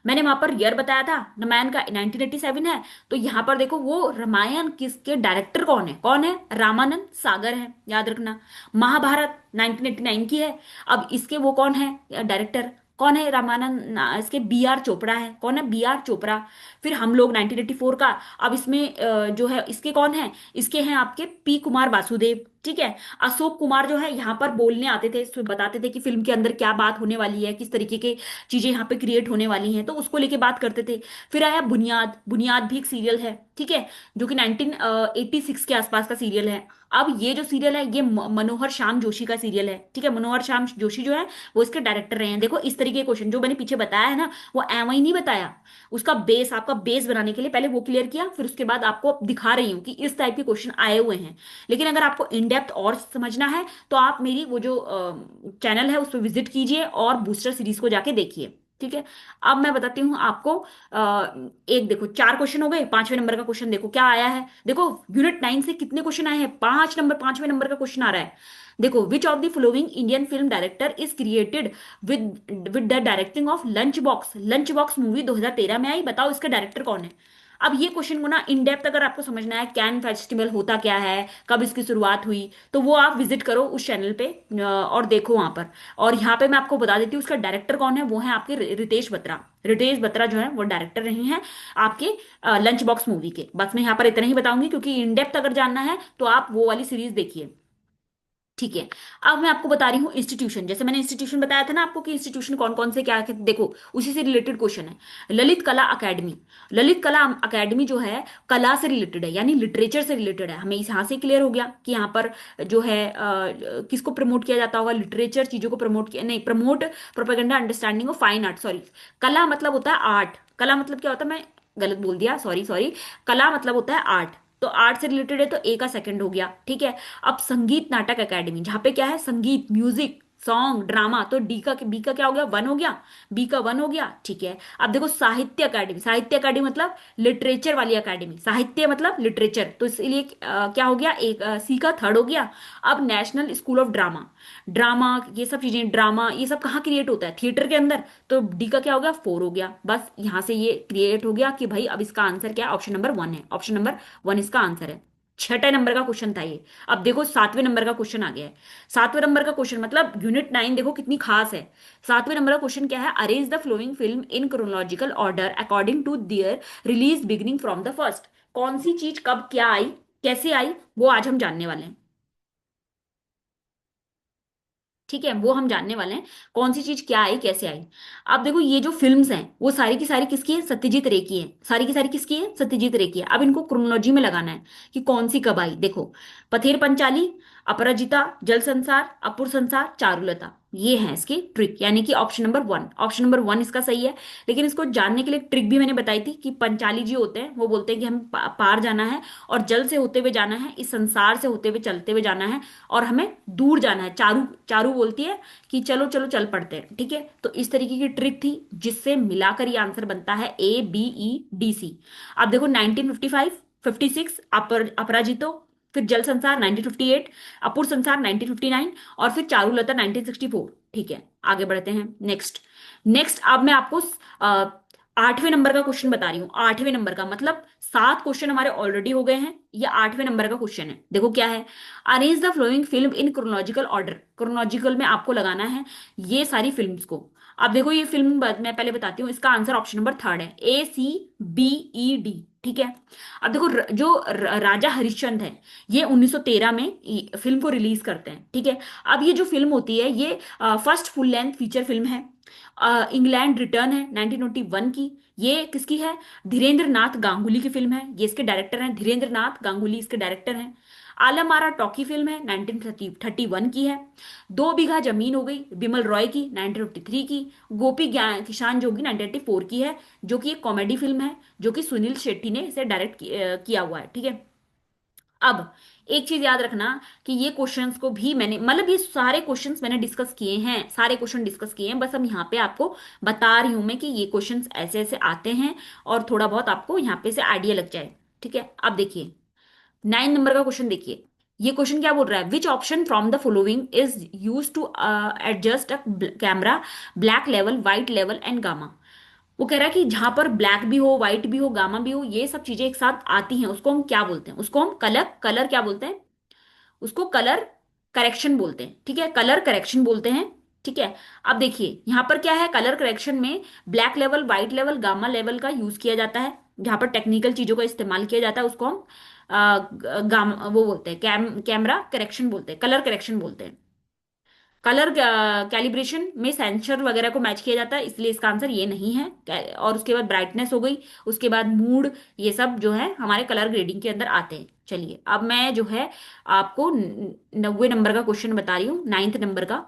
मैंने वहां पर ईयर बताया था रामायण का 1987 है, तो यहाँ पर देखो वो रामायण किसके डायरेक्टर कौन है, कौन है, रामानंद सागर है, याद रखना। महाभारत 1989 की है, अब इसके वो कौन है डायरेक्टर, कौन है, रामानंद इसके बी आर चोपड़ा है, कौन है, बी आर चोपड़ा। फिर हम लोग 1984 का, अब इसमें जो है इसके कौन है, इसके हैं आपके पी कुमार वासुदेव। ठीक है। अशोक कुमार जो है यहाँ पर बोलने आते थे, बताते थे कि फिल्म के अंदर क्या बात होने वाली है, किस तरीके के चीजें यहाँ पे क्रिएट होने वाली हैं, तो उसको लेके बात करते थे। फिर आया बुनियाद, बुनियाद भी एक सीरियल है। ठीक है, जो कि 1986 के आसपास का सीरियल है। अब ये जो सीरियल है ये मनोहर श्याम जोशी का सीरियल है, ठीक है। मनोहर श्याम जोशी जो है वो इसके डायरेक्टर रहे हैं। देखो इस तरीके के क्वेश्चन जो मैंने पीछे बताया है ना, वो एवं ही नहीं बताया। उसका बेस, आपका बेस बनाने के लिए पहले वो क्लियर किया, फिर उसके बाद आपको दिखा रही हूँ कि इस टाइप के क्वेश्चन आए हुए हैं। लेकिन अगर आपको इन डेप्थ और समझना है तो आप मेरी वो जो चैनल है उस पर विजिट कीजिए और बूस्टर सीरीज को जाके देखिए, ठीक है। अब मैं बताती हूँ आपको। एक देखो, 4 क्वेश्चन हो गए। 5वें नंबर का क्वेश्चन देखो क्या आया है। देखो यूनिट 9 से कितने क्वेश्चन आए हैं, 5 नंबर, 5वें नंबर का क्वेश्चन आ रहा है। देखो, विच of the following Indian film director is created with the directing of lunch box. Lunch box movie 2013 में आई, बताओ इसका डायरेक्टर कौन है। अब ये क्वेश्चन को ना इन डेप्थ अगर आपको समझना है, कैन फेस्टिवल होता क्या है, कब इसकी शुरुआत हुई, तो वो आप विजिट करो उस चैनल पे और देखो वहां पर। और यहाँ पे मैं आपको बता देती हूँ उसका डायरेक्टर कौन है, वो है आपके रितेश बत्रा। रितेश बत्रा जो है वो डायरेक्टर रहे हैं आपके लंच बॉक्स मूवी के। बस मैं यहाँ पर इतना ही बताऊंगी, क्योंकि इन डेप्थ अगर जानना है तो आप वो वाली सीरीज देखिए, ठीक है। अब मैं आपको बता रही हूँ इंस्टीट्यूशन। जैसे मैंने इंस्टीट्यूशन बताया था ना आपको कि इंस्टीट्यूशन कौन कौन से क्या देखो, उसी से रिलेटेड क्वेश्चन है। ललित कला अकेडमी। ललित कला अकेडमी जो है कला से रिलेटेड है, यानी लिटरेचर से रिलेटेड है। हमें इस यहाँ से क्लियर हो गया कि यहाँ पर जो है किसको प्रमोट किया जाता होगा, लिटरेचर चीजों को प्रमोट किया, नहीं, promote propaganda understanding of fine art, sorry. कला मतलब होता है आर्ट। कला मतलब क्या होता है, मैं गलत बोल दिया, सॉरी सॉरी। कला मतलब होता है आर्ट। तो आर्ट से रिलेटेड है तो ए का सेकंड हो गया, ठीक है। अब संगीत नाटक एकेडमी, जहां पे क्या है, संगीत, म्यूजिक, सॉन्ग, ड्रामा, तो डी का, बी का क्या हो गया, 1 हो गया। बी का 1 हो गया, ठीक है। अब देखो साहित्य अकेडमी। साहित्य अकेडमी मतलब लिटरेचर वाली अकेडमी, साहित्य मतलब लिटरेचर, तो इसलिए क्या हो गया, एक सी का 3rd हो गया। अब national school of drama. Drama, ये सब चीजें, ड्रामा ये सब कहाँ क्रिएट होता है, थिएटर के अंदर, तो डी का क्या हो गया, 4 हो गया। बस यहां से ये क्रिएट हो गया कि भाई अब इसका आंसर क्या है, ऑप्शन नंबर 1 है। ऑप्शन नंबर 1 इसका आंसर है। 6 नंबर का क्वेश्चन था ये। अब देखो 7वें नंबर का क्वेश्चन आ गया है। 7वें नंबर का क्वेश्चन मतलब यूनिट 9 देखो कितनी खास है। 7वें नंबर का क्वेश्चन क्या है, arrange the flowing film in chronological order according to their release beginning from the first. कौन सी चीज कब क्या आई, कैसे आई, वो आज हम जानने वाले हैं, ठीक है। वो हम जानने वाले हैं कौन सी चीज क्या आई, कैसे आई। अब देखो ये जो फिल्म्स हैं वो सारी की सारी किसकी है, सत्यजीत रे की है। सारी की सारी किसकी है, सत्यजीत रे की है। अब इनको क्रोनोलॉजी में लगाना है कि कौन सी कब आई। देखो, पथेर पंचाली, अपराजिता, जल संसार, अपुर संसार, चारुलता, ये है इसकी ट्रिक, यानी कि ऑप्शन नंबर 1। ऑप्शन नंबर 1 इसका सही है। लेकिन इसको जानने के लिए ट्रिक भी मैंने बताई थी कि पंचाली जी होते हैं वो बोलते हैं कि हम पार जाना है और जल से होते हुए जाना है, इस संसार से होते हुए चलते हुए जाना है और हमें दूर जाना है। चारू, चारू बोलती है कि चलो चलो चल पड़ते हैं, ठीक है। तो इस तरीके की ट्रिक थी जिससे मिलाकर ये आंसर बनता है ABEDC। अब देखो 1955, 56 अपराजितो, फिर जल संसार 1958, अपूर संसार 1959 और फिर चारुलता 1964, ठीक है। आगे बढ़ते हैं, नेक्स्ट। नेक्स्ट अब मैं आपको 8वें नंबर का क्वेश्चन बता रही हूँ। 8वें नंबर का मतलब 7 क्वेश्चन हमारे ऑलरेडी हो गए हैं, ये 8वें नंबर का क्वेश्चन है। देखो क्या है, arrange the flowing film in chronological order. Chronological में आपको लगाना है ये सारी फिल्म्स को। अब देखो ये फिल्म मैं पहले बताती हूँ, इसका आंसर ऑप्शन नंबर 3rd है, ACBED, ठीक है। अब देखो जो राजा हरिश्चंद्र है ये 1913 में फिल्म को रिलीज करते हैं, ठीक है। अब ये जो फिल्म होती है ये first full length feature film है। इंग्लैंड रिटर्न है 1921 की। ये किसकी है, धीरेन्द्र नाथ गांगुली की फिल्म है। ये इसके डायरेक्टर हैं, धीरेन्द्र नाथ गांगुली इसके डायरेक्टर हैं। आलम आरा टॉकी फिल्म है, 1931 की है। 2 बीघा जमीन हो गई, बिमल रॉय की, 1953 की। गोपी किसान जोगी 1984 की है, जो कि एक कॉमेडी फिल्म है, जो कि सुनील शेट्टी ने इसे डायरेक्ट किया हुआ है, ठीक है। अब एक चीज याद रखना कि ये क्वेश्चंस को भी मैंने, मतलब ये सारे क्वेश्चंस मैंने डिस्कस किए हैं, सारे क्वेश्चन डिस्कस किए हैं। बस अब यहाँ पे आपको बता रही हूं मैं कि ये क्वेश्चंस ऐसे ऐसे आते हैं और थोड़ा बहुत आपको यहाँ पे से आइडिया लग जाए, ठीक है। अब देखिए 9 नंबर का क्वेश्चन देखिए। ये क्वेश्चन क्या बोल रहा है, which option from the following is use to adjust a camera black level, white level and gamma. वो कह रहा है कि जहां पर ब्लैक भी हो, व्हाइट भी हो, गामा भी हो, ये सब चीजें एक साथ आती हैं, उसको हम क्या बोलते हैं, उसको हम कलर, कलर क्या बोलते हैं, उसको कलर करेक्शन बोलते हैं, ठीक है। कलर करेक्शन बोलते हैं, ठीक है। अब देखिए यहां पर क्या है, कलर करेक्शन में black level, white level, gamma level का यूज किया जाता है। जहां पर टेक्निकल चीजों का इस्तेमाल किया जाता है उसको हम गामा वो बोलते हैं, कैमरा करेक्शन बोलते हैं, कलर करेक्शन बोलते हैं। कलर कैलिब्रेशन में सेंसर वगैरह को मैच किया जाता है, इसलिए इसका आंसर ये नहीं है। और उसके बाद ब्राइटनेस हो गई, उसके बाद मूड, ये सब जो है हमारे कलर ग्रेडिंग के अंदर आते हैं। चलिए अब मैं जो है आपको 90 नंबर का क्वेश्चन बता रही हूँ, 9th नंबर का,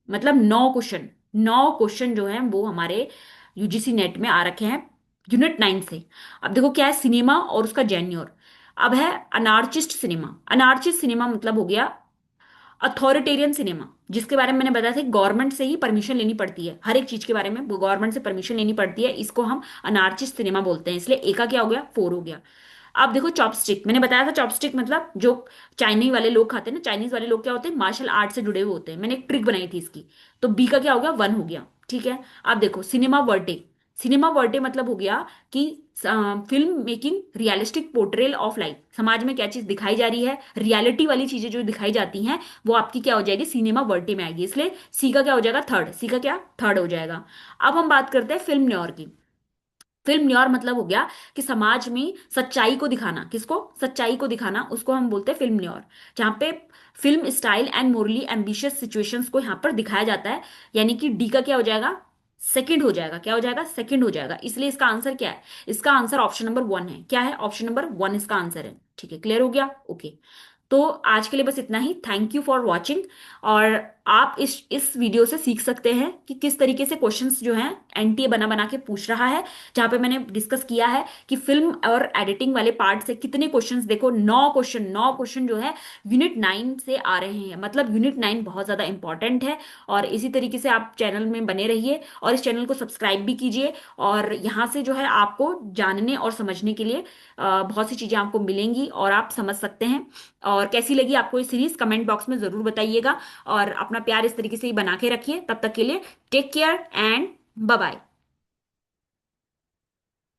मतलब 9 क्वेश्चन। 9 क्वेश्चन जो है वो हमारे यूजीसी नेट में आ रखे हैं यूनिट 9 से। अब देखो क्या है, सिनेमा और उसका जेन्योर। अब है अनार्चिस्ट सिनेमा। अनार्चिस्ट सिनेमा मतलब हो गया अथॉरिटेरियन सिनेमा, जिसके बारे में मैंने बताया था गवर्नमेंट से ही परमिशन लेनी पड़ती है, हर एक चीज के बारे में गवर्नमेंट से परमिशन लेनी पड़ती है, इसको हम अनार्चिस्ट सिनेमा बोलते हैं। इसलिए ए का क्या हो गया, 4 हो गया। अब देखो चॉपस्टिक, मैंने बताया था चॉपस्टिक मतलब जो चाइनीज वाले लोग खाते हैं ना, चाइनीज वाले लोग क्या होते हैं, मार्शल आर्ट से जुड़े हुए होते हैं, मैंने एक ट्रिक बनाई थी इसकी। तो बी का क्या हो गया, 1 हो गया। ठीक है। अब देखो सिनेमा वर्टे। सिनेमा वर्टे मतलब हो गया कि film making realistic portrayal of life, समाज में क्या चीज दिखाई जा रही है, रियलिटी वाली चीजें जो दिखाई जाती हैं वो आपकी क्या हो जाएगी, सिनेमा वर्टे में आएगी। इसलिए सी का क्या हो जाएगा, 3rd। सी का क्या, 3rd हो जाएगा। अब हम बात करते हैं फिल्म न्योर की। फिल्म न्योर मतलब हो गया कि समाज में सच्चाई को दिखाना, किसको, सच्चाई को दिखाना, उसको हम बोलते हैं फिल्म न्योर। जहां पे film style and morally ambitious situations को यहाँ पर दिखाया जाता है। यानी कि डी का क्या हो जाएगा, 2nd हो जाएगा। क्या हो जाएगा, 2nd हो जाएगा। इसलिए इसका आंसर क्या है, इसका आंसर ऑप्शन नंबर 1 है। क्या है, ऑप्शन नंबर 1 इसका आंसर है। ठीक है, क्लियर हो गया, ओके। तो आज के लिए बस इतना ही। Thank you for watching. और आप इस वीडियो से सीख सकते हैं कि किस तरीके से क्वेश्चंस जो हैं एनटीए बना बना के पूछ रहा है। जहां पे मैंने डिस्कस किया है कि फिल्म और एडिटिंग वाले पार्ट से कितने क्वेश्चंस, देखो 9 क्वेश्चन, 9 क्वेश्चन जो है यूनिट 9 से आ रहे हैं। मतलब यूनिट 9 बहुत ज्यादा इंपॉर्टेंट है। और इसी तरीके से आप चैनल में बने रहिए और इस चैनल को सब्सक्राइब भी कीजिए। और यहाँ से जो है आपको जानने और समझने के लिए बहुत सी चीजें आपको मिलेंगी और आप समझ सकते हैं। और कैसी लगी आपको ये सीरीज, कमेंट बॉक्स में जरूर बताइएगा। और अपना प्यार इस तरीके से ही बना के रखिए। तब तक के लिए take care and bye bye.